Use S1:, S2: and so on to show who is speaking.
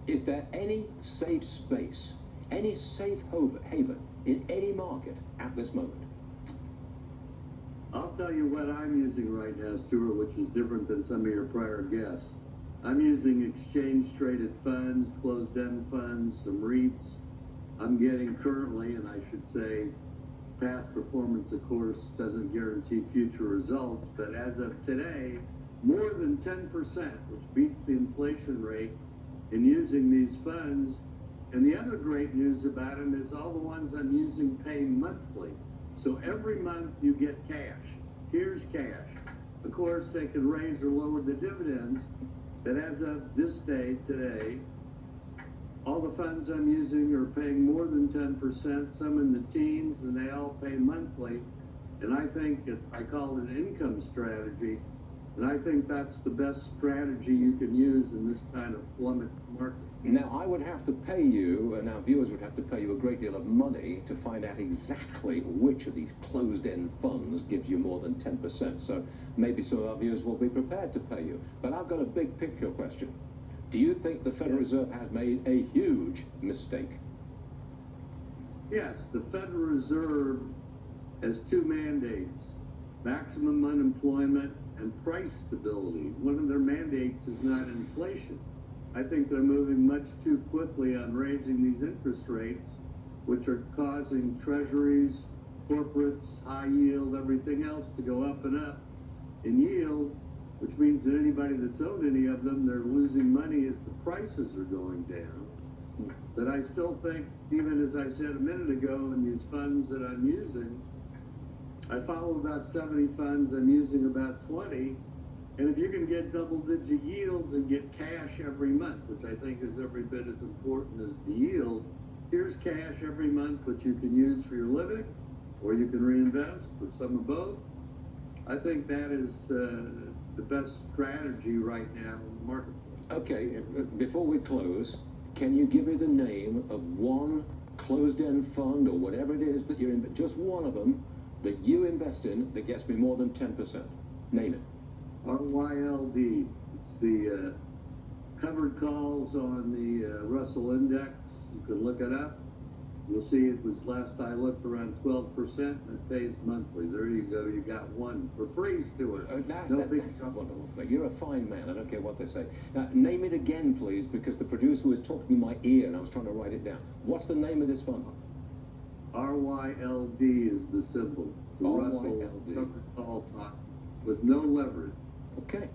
S1: Is there any safe space, any safe haven in any market at this moment?
S2: I'll tell you what I'm using right now, Stuart, which is different than some of your prior guests. I'm using exchange-traded funds, closed-end funds, some REITs. I'm getting currently, and I should say, past performance, of course, doesn't guarantee future results, but as of today, more than 10%, which beats the inflation rate in using these funds. And the other great news about them is all the ones I'm using pay monthly. So every month you get cash. Here's cash. Of course, they can raise or lower the dividends, but as of this day, today, all the funds I'm using are paying more than 10%, some in the teens, and they all pay monthly. And I think I call it an income strategy, and I think that's the best strategy you can use in this kind of plummet market.
S1: Now, I would have to pay you, and our viewers would have to pay you a great deal of money to find out exactly which of these closed-end funds gives you more than 10%. So maybe some of our viewers will be prepared to pay you. But I've got a big picture question. Do you think the Federal Reserve has made a huge mistake?
S2: Yes, the Federal Reserve has two mandates: maximum unemployment and price stability. One of their mandates is not inflation. I think they're moving much too quickly on raising these interest rates, which are causing treasuries, corporates, high yield, everything else to go up and up in yield, which means that anybody that's owned any of them, they're losing money as the prices are going down. But I still think, even as I said a minute ago, in these funds that I'm using, I follow about 70 funds, I'm using about 20. And if you can get double-digit yields and get cash every month, which I think is every bit as important as the yield, here's cash every month, which you can use for your living, or you can reinvest, or some of both. I think that is the best strategy right now in the marketplace.
S1: Okay, before we close, can you give me the name of one closed-end fund or whatever it is that you're in, just one of them that you invest in that gets me more than 10%? Name it.
S2: RYLD. It's the covered calls on the Russell Index. You can look it up. You'll see it was, last I looked, around 12%, and it pays monthly. There you go. You got one for free, Stuart.
S1: That's a wonderful thing. You're a fine man. I don't care what they say. Now, name it again, please, because the producer was talking in my ear, and I was trying to write it down. What's the name of this fund?
S2: RYLD is the symbol. The Russell covered call fund with no leverage.
S1: Okay.